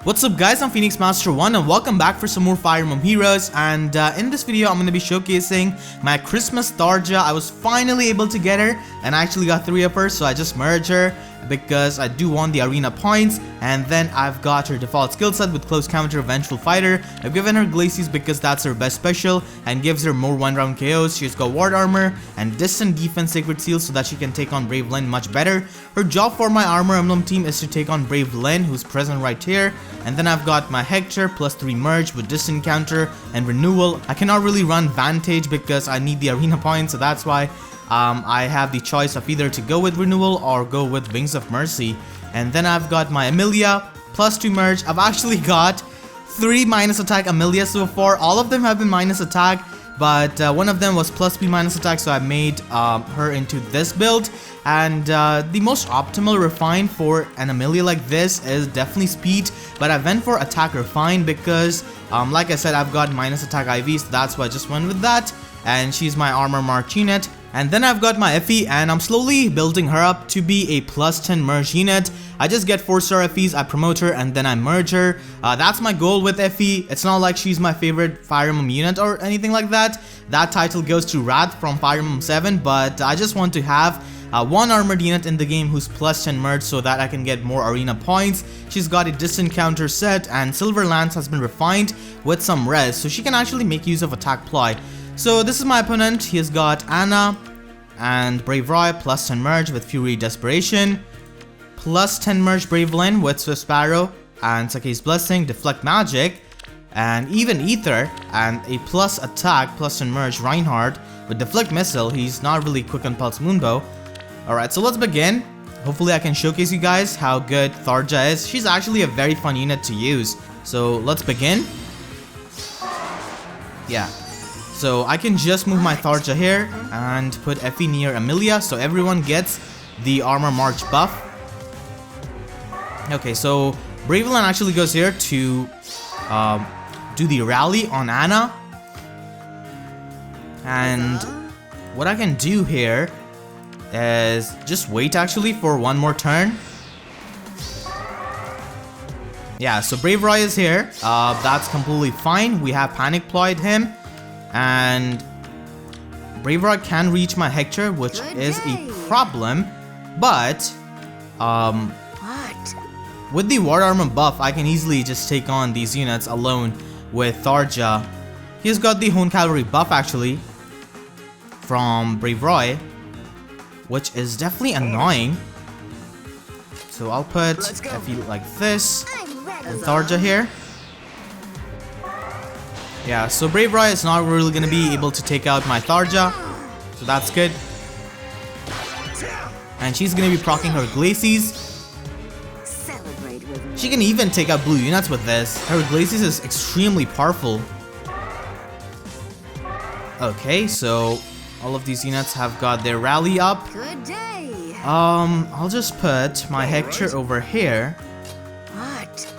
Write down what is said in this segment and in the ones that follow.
What's up guys, I'm Phoenix Master 1 and welcome back for some more Fire Emblem Heroes. And in this video I'm going to be showcasing my Christmas Tharja. I was finally able to get her and I actually got 3 of her, so I just merged her because I do want the arena points. And then I've got her default skill set with Close Counter Vengeful Fighter. I've given her Glacies because that's her best special and gives her more 1-round KOs. She's got Ward Armor and Distant Defense Sacred Seal so that she can take on Brave Lyn much better. Her job for my Armor Emblem team is to take on Brave Lyn, who's present right here. And then I've got my Hector plus 3 merge with Distant Counter and Renewal. I cannot really run Vantage because I need the arena points, so that's why I have the choice of either to go with Renewal or go with Wings of Mercy. And then I've got my Amelia plus 2 merge. I've actually got 3 minus attack Amelia so far. All of them have been minus attack, but one of them was plus B minus attack, so I made her into this build. And the most optimal refine for an Amelia like this is definitely speed, but I went for attack refine because like I said, I've got minus attack IV, so that's why I just went with that. And she's my armor march unit. And then I've got my Effie, and I'm slowly building her up to be a plus 10 merge unit. I just get 4-star Effies, I promote her, and then I merge her. That's my goal with Effie. It's not like she's my favorite Fire Emblem unit or anything like that. That title goes to Wrath from Fire Emblem 7, but I just want to have one armored unit in the game who's plus 10 merge so that I can get more arena points. She's got a distant counter set, and Silver Lance has been refined with some res, so she can actually make use of attack ply. So this is my opponent. He has got Anna and Brave Roy plus 10 merge with Fury Desperation, plus 10 merge Brave Lyn with Swift Sparrow and Sake's Blessing, Deflect Magic, and even Ether, and a plus attack plus 10 merge Reinhardt with Deflect Missile. He's not really quick on Pulse Moonbow. Alright, so let's begin. Hopefully I can showcase you guys how good Tharja is. She's actually a very fun unit to use. So let's begin. Yeah. So I can just move my Tharja here and put Effie near Amelia so everyone gets the armor march buff. Okay, so Brave Lyn actually goes here to do the rally on Anna. And what I can do here is just wait actually for one more turn. Yeah, so Brave Roy is here. That's completely fine. We have panic ployed him. And Brave Roy can reach my Hector, which is a problem. But with the War Armor buff, I can easily just take on these units alone with Tharja. He's got the Hone Cavalry buff actually from Brave Roy, which is definitely annoying. So I'll put Effie like this and Tharja here. Yeah, so Brave Roy is not really going to be able to take out my Tharja, so that's good. And she's going to be proccing her Glacies. She can even take out blue units with this. Her Glacies is extremely powerful. Okay, so all of these units have got their rally up. Good day. I'll just put my Hector over here. What?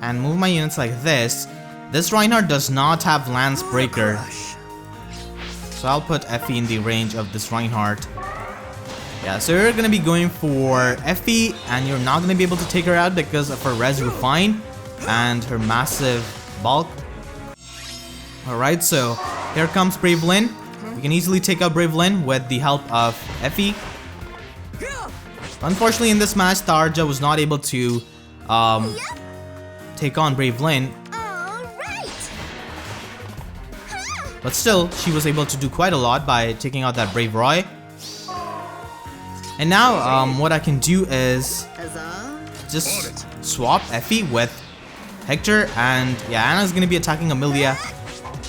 And move my units like this. This Reinhardt does not have Lance Breaker. So I'll put Effie in the range of this Reinhardt. Yeah, so you're gonna be going for Effie, and you're not gonna be able to take her out because of her res refine and her massive bulk. Alright, so here comes Brave Lyn. We can easily take out Brave Lyn with the help of Effie. Unfortunately, in this match, Tharja was not able to take on Brave Lyn. But still, she was able to do quite a lot by taking out that Brave Roy. And now, what I can do is just swap Effie with Hector. And yeah, Anna's going to be attacking Amelia.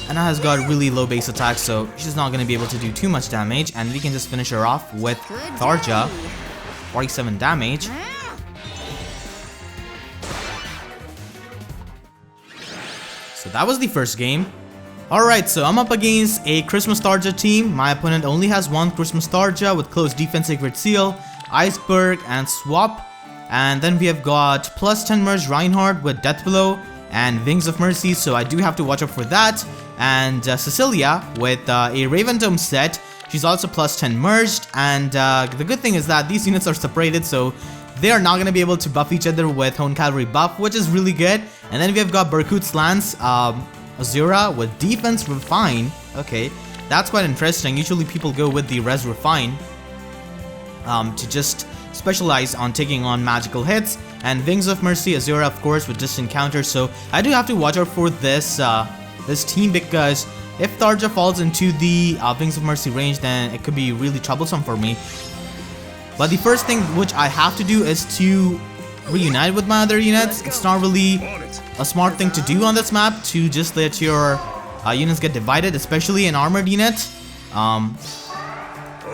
Anna has got really low base attack, so she's not going to be able to do too much damage. And we can just finish her off with Tharja. 47 damage. So that was the first game. Alright, so I'm up against a Christmas Tharja team. My opponent only has one Christmas Tharja with Close Defense Sacred Seal, Iceberg, and Swap. And then we have got plus 10 merge Reinhardt with Death Blow and Wings of Mercy, so I do have to watch out for that. And Cecilia with a Raven Dome set. She's also plus 10 merged, and the good thing is that these units are separated, so they are not going to be able to buff each other with Hone Cavalry buff, which is really good. And then we have got Berkut's Lance, Azura with Defense Refine. Okay, that's quite interesting. Usually people go with the Res Refine to just specialize on taking on magical hits. And Wings of Mercy, Azura, of course, with distant counter. So I do have to watch out for this this team, because if Tharja falls into the Wings of Mercy range, then it could be really troublesome for me. But the first thing which I have to do is to reunite with my other units. It's not really a smart thing to do on this map to just let your units get divided, especially an armored unit,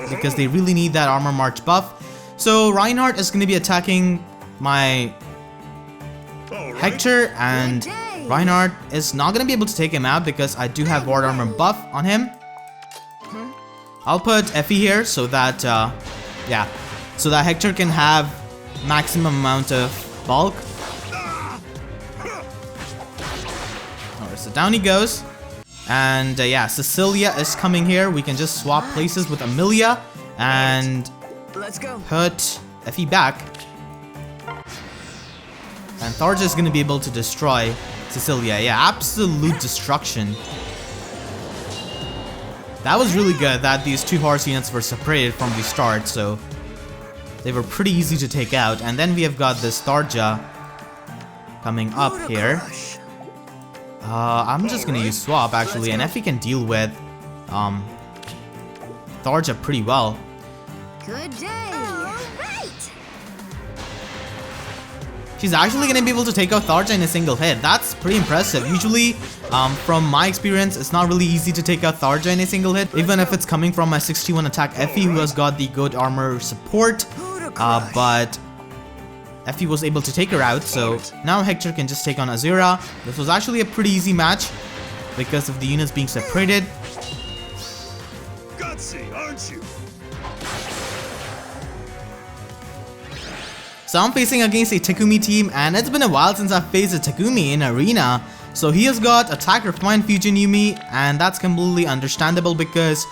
because they really need that armor march buff. So Reinhardt is going to be attacking my Hector, and Reinhardt is not going to be able to take him out because I do have ward armor buff on him. I'll put Effie here so that, yeah, so that Hector can have maximum amount of bulk. Alright, so down he goes. And yeah, Cecilia is coming here. We can just swap places with Amelia and put Effie back. And Tharja is going to be able to destroy Cecilia. Yeah, absolute destruction. That was really good that these two horse units were separated from the start, so they were pretty easy to take out. And then we have got this Tharja coming up here. I'm just gonna use swap actually, and Effie can deal with Tharja pretty well. Good day. She's actually gonna be able to take out Tharja in a single hit. That's pretty impressive. Usually, from my experience, it's not really easy to take out Tharja in a single hit, even if it's coming from my 61 attack Effie, who has got the good armor support. But Effie was able to take her out, so now Hector can just take on Azura. This was actually a pretty easy match because of the units being separated. Gutsy, aren't you? So I'm facing against a Takumi team, and it's been a while since I've faced a Takumi in Arena. So he has got Attack Refine Fusion Yumi, and that's completely understandable because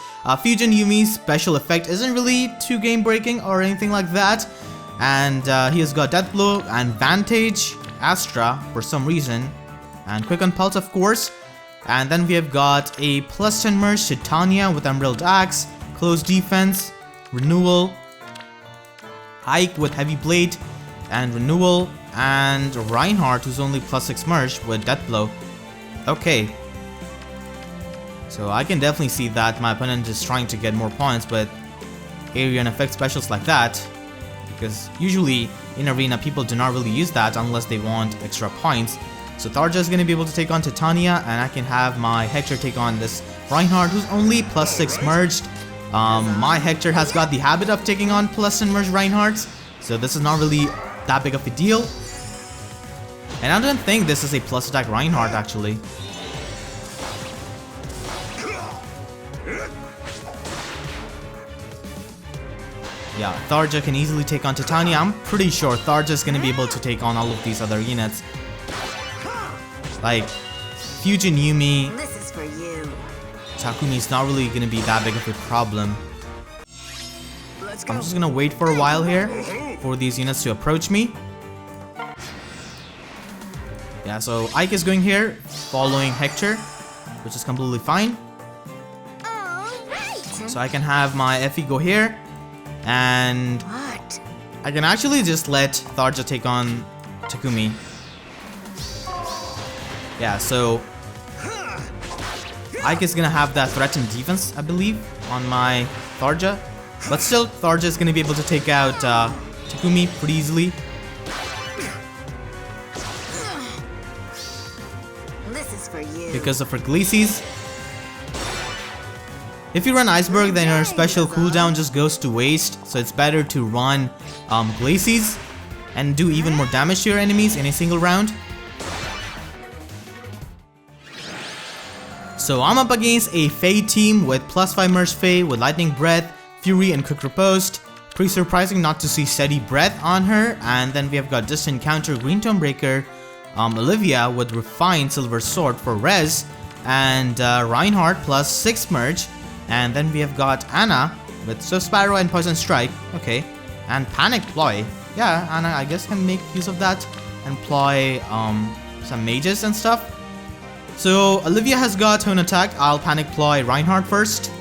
Fusion Yumi's special effect isn't really too game breaking or anything like that. And he has got Death Blow and Vantage, Astra for some reason, and Quick on Pulse of course. And then we have got a plus 10 merge to Tanya with Emerald Axe, Close Defense, Renewal, Ike with Heavy Blade and Renewal, and Reinhardt who's only plus 6 merge with Death Blow. Okay. So I can definitely see that my opponent is trying to get more points with area and effect specials like that, because usually in Arena people do not really use that unless they want extra points. So Tharja is going to be able to take on Titania, and I can have my Hector take on this Reinhardt who's only plus 6 merged. My Hector has got the habit of taking on plus 10 merged Reinhardts, so this is not really that big of a deal. And I don't think this is a plus attack Reinhardt actually. Yeah, Tharja can easily take on Titania. I'm pretty sure Tharja is going to be able to take on all of these other units. Like, Fusion Yumi, This is for you. Takumi is not really going to be that big of a problem. I'm just going to wait for a while here for these units to approach me. Yeah, so Ike is going here, following Hector, which is completely fine. So I can have my Effie go here, and What? I can actually just let Tharja take on Takumi. Yeah, so Ike is gonna have that threatened defense, I believe, on my Tharja. But still, Tharja is gonna be able to take out Takumi pretty easily. This is for you. Because of her Glacies. If you run Iceberg, then your special cooldown just goes to waste, so it's better to run Glacies and do even more damage to your enemies in a single round. So I'm up against a Faye team with plus 5 merge Faye with Lightning Breath, Fury and Quick Riposte. Pretty surprising not to see Steady Breath on her. And then we have got Distant Counter, Green Tomebreaker, Olivia with Refined Silver Sword for Res, and Reinhardt plus 6 merge. And then we have got Anna with Swift Sparrow and Poison Strike, okay, and Panic Ploy. yeah, Anna, I guess, can make use of that and employ some mages and stuff. So Olivia has got her own attack. I'll panic ploy Reinhardt first,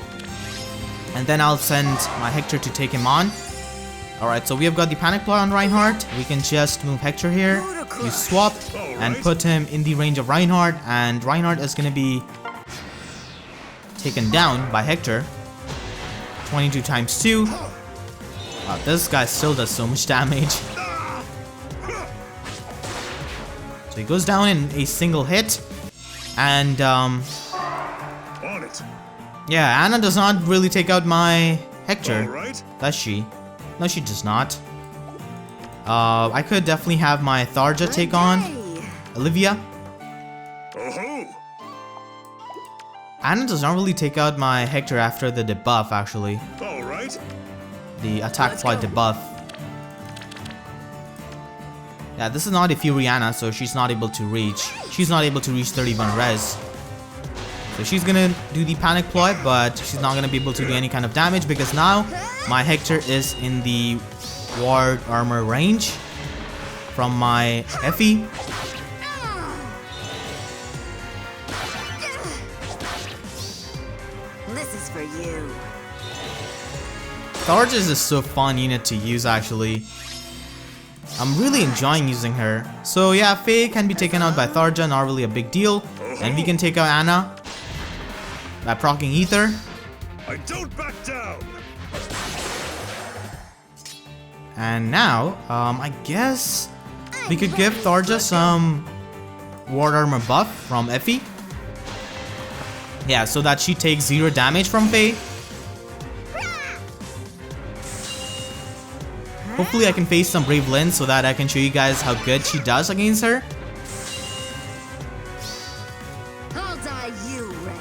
and then I'll send my Hector to take him on. Alright, so we have got the panic ploy on Reinhardt. We can just move Hector here, use swap, and put him in the range of Reinhardt, and Reinhardt is gonna be taken down by Hector. 22 times 2. Wow, this guy still does so much damage. So he goes down in a single hit. And yeah, Anna does not really take out my Hector, does she? No, she does not. I could definitely have my Tharja take on Olivia. Anna does not really take out my Hector after the debuff, actually. The attack flight debuff. Yeah, this is not a Fury Anna, so she's not able to reach. She's not able to reach 31 res. So she's gonna do the panic ploy, but she's not gonna be able to do any kind of damage because now my Hector is in the ward armor range from my Effie. This is for you. Tharja is so fun unit to use, actually. I'm really enjoying using her. So yeah, Faye can be taken out by Tharja, not really a big deal. And we can take out Anna by proccing Ether. I don't back down. And now, I guess we could give Tharja some ward armor buff from Effie. Yeah, so that she takes 0 damage from Faye. Hopefully I can face some Brave Lynn so that I can show you guys how good she does against her. I'll dye you red.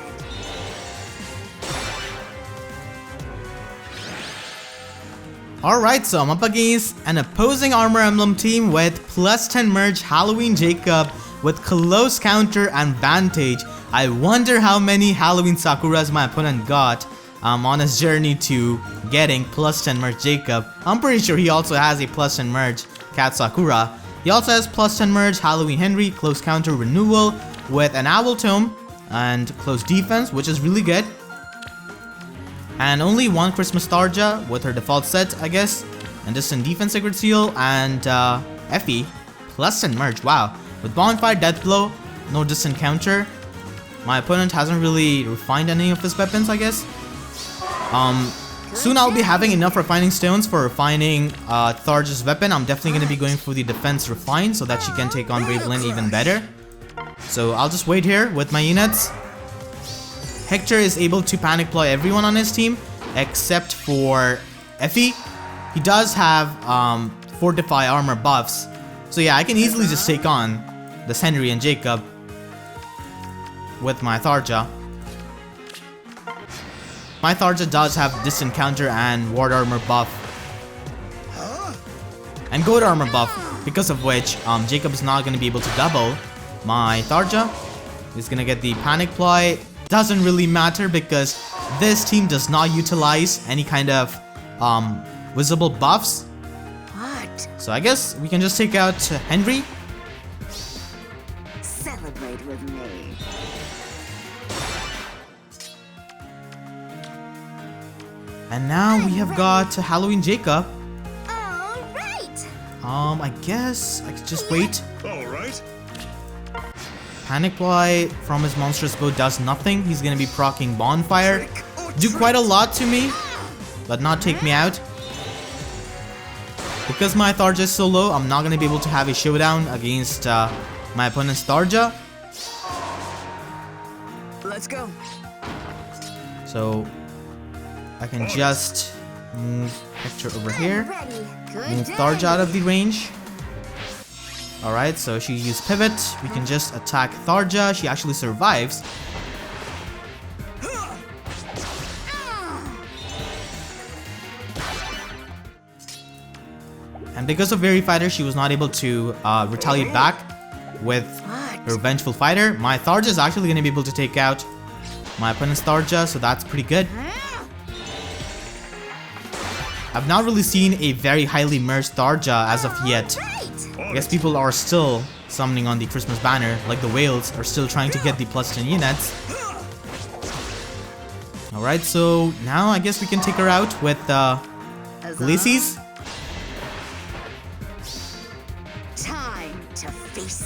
Alright, so I'm up against an opposing Armor Emblem team with +10 merge Halloween Jacob with close counter and Vantage. I wonder how many Halloween Sakuras my opponent got on his journey to getting +10 merge Jacob. I'm pretty sure he also has a +10 merge Cat Sakura. He also has +10 merge Halloween Henry, close counter renewal with an Owl Tome and close defense, which is really good. And only one Christmas Tharja with her default set, I guess. And distant defense Sacred Seal and Effie +10 merge. Wow. With Bonfire, Death Blow, no distant counter. My opponent hasn't really refined any of his weapons, I guess. Soon I'll be having enough refining stones for refining Tharja's weapon. I'm definitely going to be going for the defense refine so that she can take on Brave Lynn even better. So I'll just wait here with my units. Hector is able to panic ploy everyone on his team except for Effie. He does have fortify armor buffs. So yeah, I can easily just take on this Henry and Jacob with my Tharja. My Tharja does have distant counter and ward armor buff and gold armor buff, because of which Jacob is not going to be able to double my Tharja. He's going to get the panic ploy. Doesn't really matter because this team does not utilize any kind of visible buffs. What? So I guess we can just take out Henry. Celebrate with me. And now we have got Halloween Jacob. All right. I guess I could just wait. All right. Panic Ploy from his monstrous bow does nothing. He's gonna be proccing Bonfire. Do quite a lot to me, but not take me out. Because my Tharja is so low, I'm not gonna be able to have a showdown against my opponent's Tharja. Let's go. So I can just move Hector over here. Move Tharja out of the range. Alright, so she used pivot. We can just attack Tharja. She actually survives. And because of Very Fighter, she was not able to retaliate back with her Vengeful Fighter. My Tharja is actually going to be able to take out my opponent's Tharja, so that's pretty good. I've not really seen a very highly merged Tharja as of yet. I guess people are still summoning on the Christmas banner, like the whales are still trying to get the +10 units. Alright, so now I guess we can take her out with Glacies. Time to feast.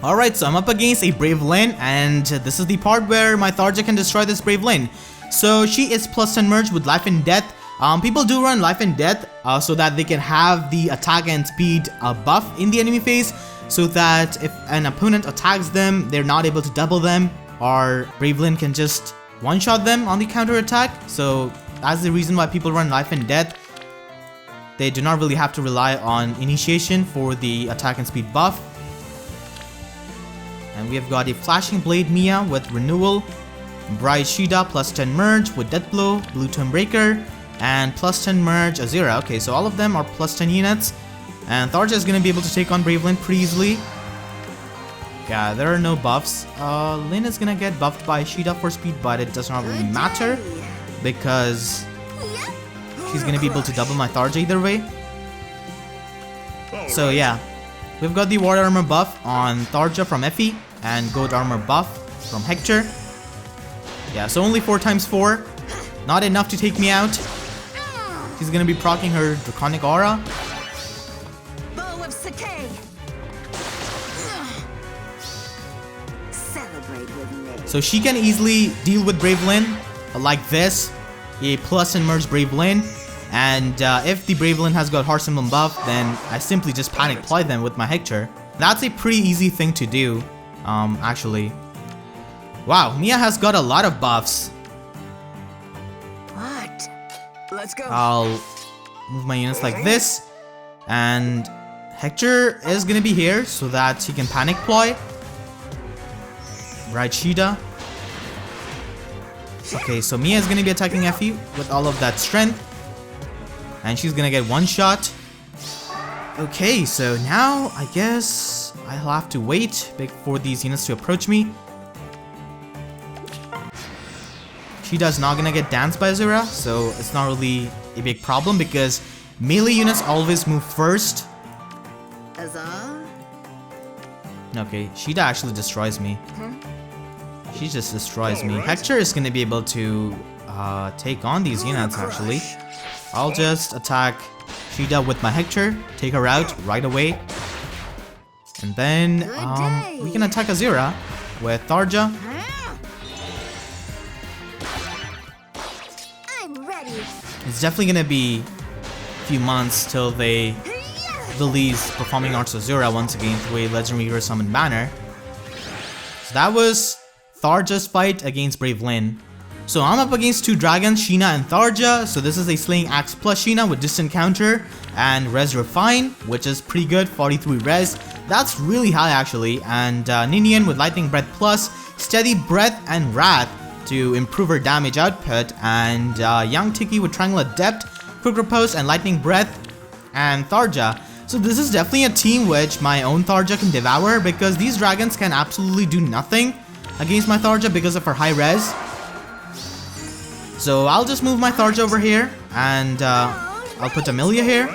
Alright, so I'm up against a Brave Lyn, and this is the part where my Tharja can destroy this Brave Lyn. So she is +10 merged with Life and Death. People do run Life and Death so that they can have the attack and speed buff in the enemy phase, so that if an opponent attacks them, they're not able to double them, or Brave Lyn can just one-shot them on the counter attack. So that's the reason why people run Life and Death. They do not really have to rely on initiation for the attack and speed buff. And we have got a Flashing Blade Mia with Renewal, Bright Shida +10 merge with Deathblow, Blue Tomb Breaker, and +10 merge Azura. Okay, so all of them are +10 units. And Tharja is going to be able to take on Brave Lyn pretty easily. Yeah, there are no buffs. Lyn is going to get buffed by Shida for speed, but it does not really matter because she's going to be able to double my Tharja either way. So yeah, we've got the War Armor buff on Tharja from Effie and Gold Armor buff from Hector. Yeah, so only 4 times 4. Not enough to take me out. She's gonna be proccing her Draconic Aura. Bow of Sakei. Celebrate with me. So she can easily deal with Brave Lyn like this. A +10 merge Brave Lyn. And if the Brave Lyn has got Heart Emblem buff, then I simply just panic ply them with my Hector. That's a pretty easy thing to do, actually. Wow, Mia has got a lot of buffs. What? Let's go. I'll move my units like this. And Hector is gonna be here so that he can panic ply. Bright Shida. Okay, so Mia is gonna be attacking Effie with all of that strength. And she's gonna get one shot. Okay, so now I guess I'll have to wait for these units to approach me. Shida's not gonna get danced by Azura, so it's not really a big problem because melee units always move first. Azar? Okay, Shida actually destroys me. She just destroys me. Hector is gonna be able to take on these units actually. I'll just attack Shida with my Hector, take her out right away. And then we can attack Azura with Tharja. I'm ready. It's definitely gonna be a few months till they release Performing Arts Azura once again through a Legendary Hero Summon banner. So that was Tharja's fight against Brave Lyn. So I'm up against 2 dragons, Sheena and Tharja. So this is a Slaying Axe plus Sheena with Distant Counter and Res Refine, which is pretty good, 43 res. That's really high actually. And Ninian with Lightning Breath plus, Steady Breath and Wrath to improve her damage output. And Young Tiki with Triangle Adept, Quick Riposte and Lightning Breath, and Tharja. So this is definitely a team which my own Tharja can devour because these dragons can absolutely do nothing against my Tharja because of her high res. So I'll just move my Tharja over here and I'll put Amelia here.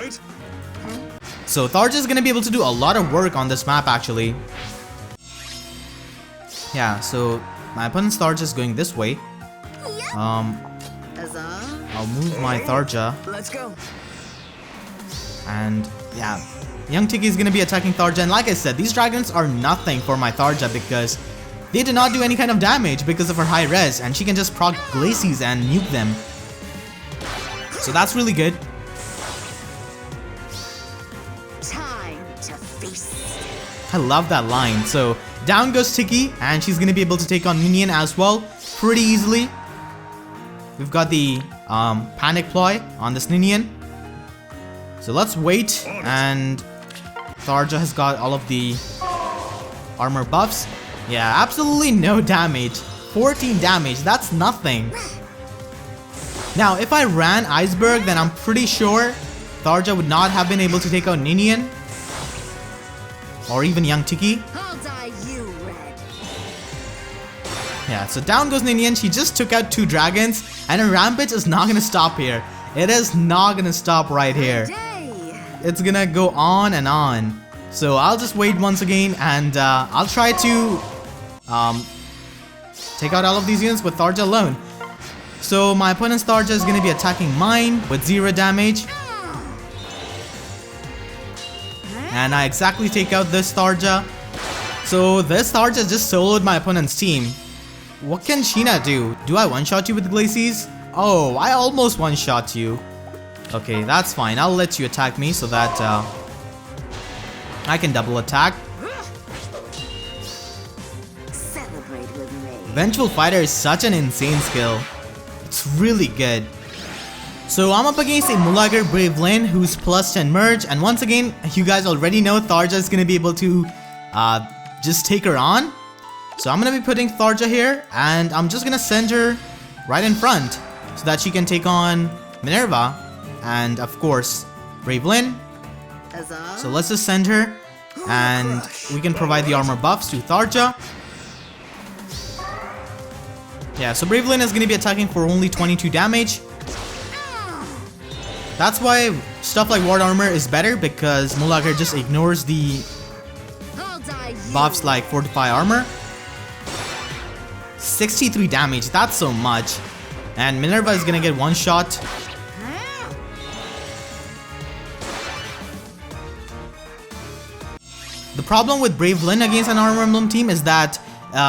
So Tharja is going to be able to do a lot of work on this map actually. Yeah, so my opponent's Tharja is going this way. I'll move my Tharja. Let's go. And yeah, Young Tiki is going to be attacking Tharja. And like I said, these dragons are nothing for my Tharja because they do not do any kind of damage because of her high res. And she can just proc Glacies and nuke them. So that's really good. Time to feast. I love that line. So down goes Tiki, and she's gonna be able to take on Ninian as well pretty easily. We've got the panic ploy on this Ninian. So let's wait, and Tharja has got all of the armor buffs. Yeah, absolutely no damage. 14 damage, that's nothing. Now, if I ran Iceberg, then I'm pretty sure Tharja would not have been able to take out Ninian. Or even Young Tiki. I'll dye you red. Yeah, so down goes Ninian. She just took out 2 dragons, and her rampage is not gonna stop here. It is not gonna stop right here. It's gonna go on and on. So I'll just wait once again, and I'll try to take out all of these units with Tharja alone. So my opponent's Tharja is gonna be attacking mine with 0 damage. And I exactly take out this Tharja. So this Tharja just soloed my opponent's team. What can Sheena do? Do I one-shot you with Glacies? Oh, I almost one-shot you. Okay, that's fine. I'll let you attack me so that I can double attack. Celebrate with me. Vengeful Fighter is such an insane skill. It's really good. So I'm up against a Mulager Brave Lyn who's plus 10 merge, and once again, you guys already know Tharja is gonna be able to just take her on. So I'm gonna be putting Tharja here, and I'm just gonna send her right in front so that she can take on Minerva and of course Brave Lyn. So let's just send her, and we can provide the armor buffs to Tharja. Yeah, so Brave Lyn is gonna be attacking for only 22 damage. That's why stuff like Ward Armor is better, because Mulager just ignores the buffs like Fortify Armor. 63 damage, that's so much. And Minerva is gonna get one shot. The problem with Brave Lyn against an Armor Emblem team is that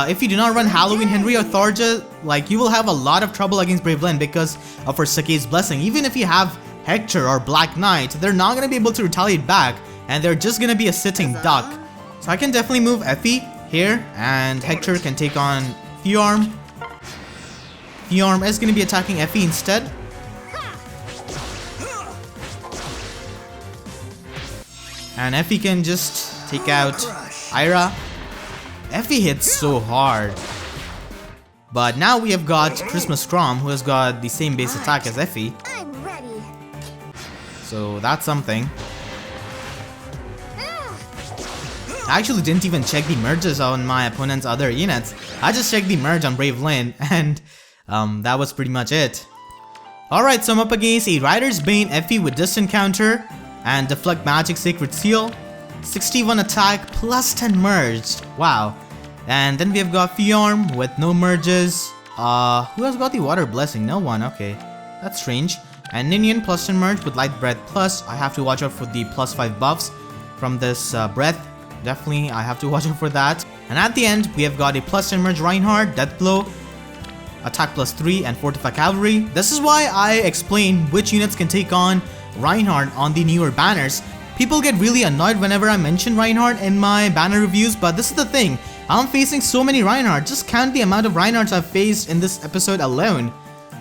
if you do not run Halloween Henry or Tharja, like, you will have a lot of trouble against Brave Lyn because of her Sake's Blessing. Even if you have Hector or Black Knight, they're not gonna be able to retaliate back, and they're just gonna be a sitting duck. So I can definitely move Effie here, and Hector can take on Fiorm. Fiorm is gonna be attacking Effie instead. And Effie can just take out Ira. Effie hits so hard. But now we have got Christmas Crom, who has got the same base attack as Effie. So that's something. I actually didn't even check the merges on my opponent's other units. I just checked the merge on Brave Lyn, and that was pretty much it. Alright, so I'm up against a Rider's Bane Effie with Distant Counter and Deflect Magic Sacred Seal. 61 attack plus 10 merged. Wow. And then we have got Fiorm with no merges. Who has got the Water Blessing? No one. Okay, that's strange. And Ninian plus 10 merge with Light Breath plus. I have to watch out for the plus 5 buffs from this breath. Definitely, I have to watch out for that. And at the end, we have got a plus 10 merge Reinhardt, Death Blow, Attack plus 3, and Fortify Cavalry. This is why I explain which units can take on Reinhardt on the newer banners. People get really annoyed whenever I mention Reinhardt in my banner reviews, but this is the thing. I'm facing so many Reinhardt. Just count the amount of Reinhardts I've faced in this episode alone.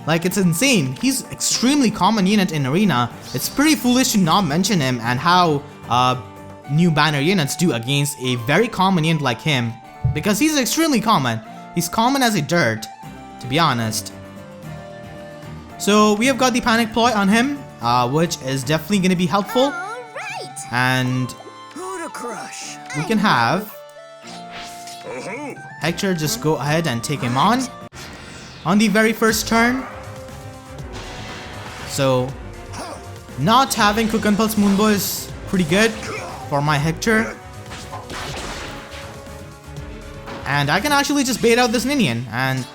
Like, it's insane. He's extremely common unit in Arena. It's pretty foolish to not mention him and how new banner units do against a very common unit like him. Because he's extremely common. He's common as a dirt, to be honest. So we have got the Panic Ploy on him, which is definitely going to be helpful. And we can have Hector just go ahead and take him on the very first turn. So not having Quick and Pulse Moonbow is pretty good for my Hector. And I can actually just bait out this Ninian and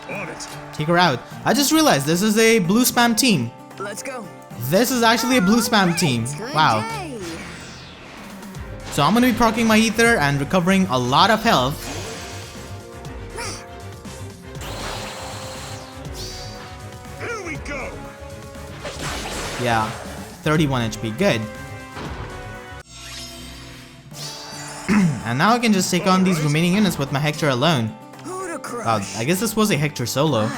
take her out. I just realized this is a blue spam team. Let's go. This is actually a blue spam team. Wow. So I'm gonna be proccing my Ether and recovering a lot of health. Here we go. Yeah, 31 HP, good. And now I can just take on these remaining units with my Hector alone. I guess this was a Hector solo.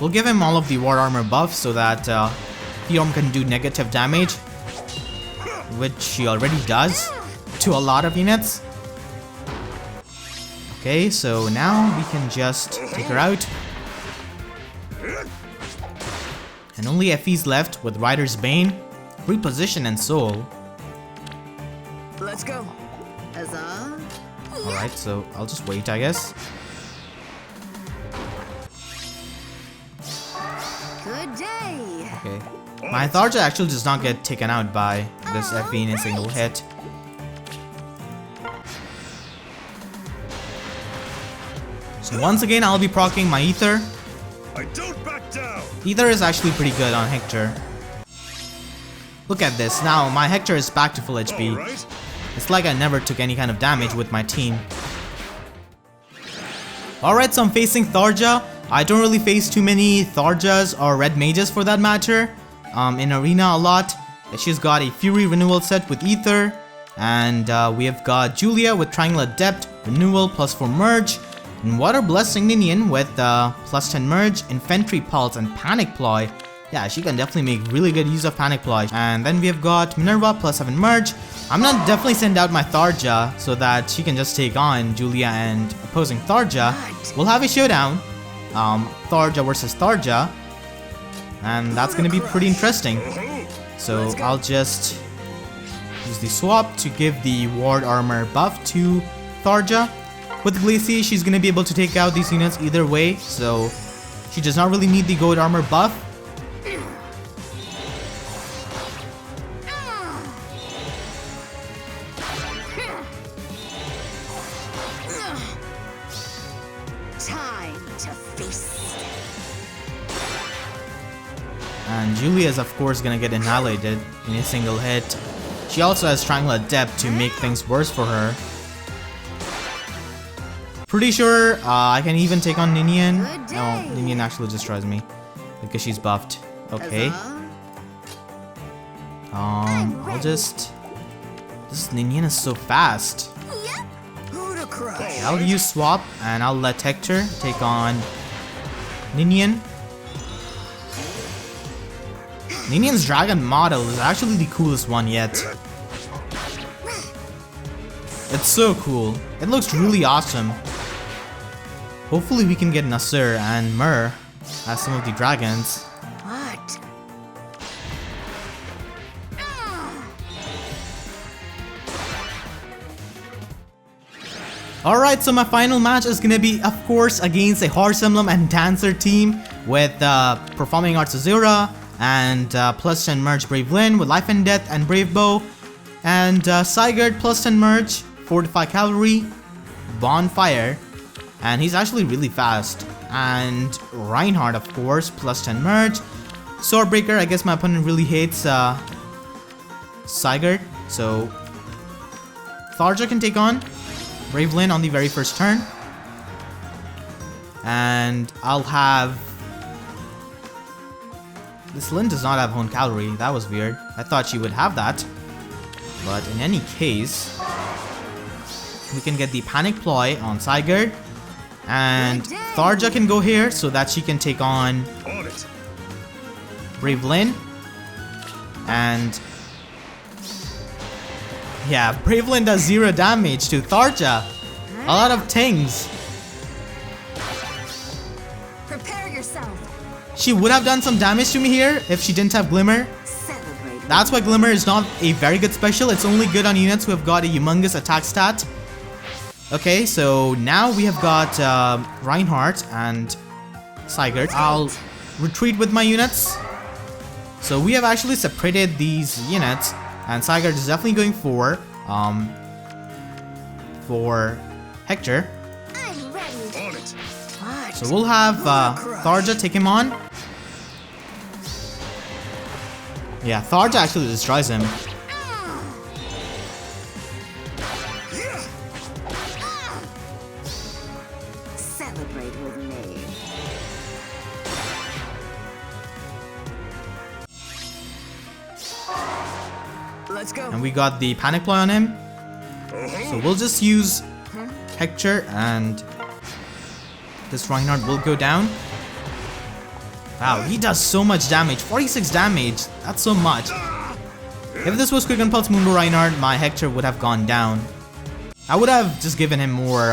We'll give him all of the War Armor buffs so that Fiorm can do negative damage, which she already does to a lot of units. Okay, so now we can just take her out. And only Effie's left with Rider's Bane, Reposition, and Soul. Let's go. Alright, so I'll just wait, I guess. My Tharja actually does not get taken out by this Effie in a single hit. So once again, I'll be proccing my Ether. I don't back down. Ether is actually pretty good on Hector. Look at this, now my Hector is back to full HP. All right. It's like I never took any kind of damage with my team. Alright, so I'm facing Tharja. I don't really face too many Tharjas or red mages for that matter. In Arena a lot. She's got a Fury renewal set with Ether. And we have got Julia with Triangle Adept, renewal +4 merge. And Water Blessing Minion with +10 merge, Infantry Pulse, and Panic Ploy. Yeah, she can definitely make really good use of Panic Ploy. And then we have got Minerva +7 merge. I'm gonna definitely send out my Tharja so that she can just take on Julia and opposing Tharja. We'll have a showdown. Tharja versus Tharja. And that's gonna be pretty interesting. So I'll just use the swap to give the ward armor buff to Tharja. With Glacier, she's gonna be able to take out these units either way, so she does not really need the gold armor buff. Time to feast. And Julia is of course gonna get annihilated in a single hit. She also has Triangle Adept to make things worse for her. Pretty sure I can even take on Ninian. Oh, Ninian actually destroys me because she's buffed. Okay. I'll just... This Ninian is so fast. Okay, I'll use swap and I'll let Hector take on Ninian. Ninian's dragon model is actually the coolest one yet. It's so cool. It looks really awesome. Hopefully we can get Nasir and Mur as some of the dragons. What? Alright, so my final match is gonna be, of course, against a Horse Emblem and Dancer team with Performing Arts Azura and +10 merge Brave Lyn with Life and Death and Brave Bow, and Sigurd +10 merge, Fortify Cavalry, Bonfire, and he's actually really fast, and Reinhardt of course +10 merge, Swordbreaker. I guess my opponent really hates Sigurd, so Tharja can take on Brave Lyn on the very first turn, and I'll have... This Lyn does not have Honed Cavalry. That was weird. I thought she would have that. But in any case, we can get the Panic Ploy on Sigurd. And Tharja can go here so that she can take on Brave Lyn. And yeah, Brave Lyn does 0 damage to Tharja. A lot of things. Prepare yourself. She would have done some damage to me here if she didn't have Glimmer. Celebrate. That's why Glimmer is not a very good special. It's only good on units who have got a humongous attack stat. Okay, so now we have got Reinhardt and Sigurd. I'll retreat with my units. So we have actually separated these units, and Sigurd is definitely going for Hector. I'm ready. On it. What? So we'll have Tharja take him on. Yeah, Tharja actually destroys him. Celebrate with me. Let's go. And we got the Panic Ploy on him. So we'll just use Hector, and this Reinhardt will go down. Wow, he does so much damage. 46 damage. That's so much. If this was Quick and Pulse Mundo Reinhardt, my Hector would have gone down. I would have just given him more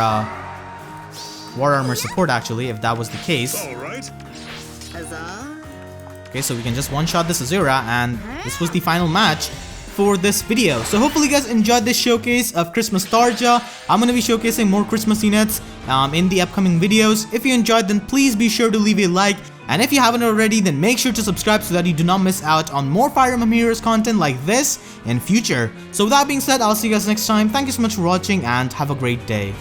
War Armor support actually, if that was the case. All right. Huzzah. Okay, so we can just one-shot this Azura, and this was the final match for this video. So hopefully you guys enjoyed this showcase of Christmas Tharja. I'm going to be showcasing more Christmas units in the upcoming videos. If you enjoyed, then please be sure to leave a like And if you haven't already, then make sure to subscribe so that you do not miss out on more Fire Emblem Heroes content like this in future. So with that being said, I'll see you guys next time. Thank you so much for watching and have a great day.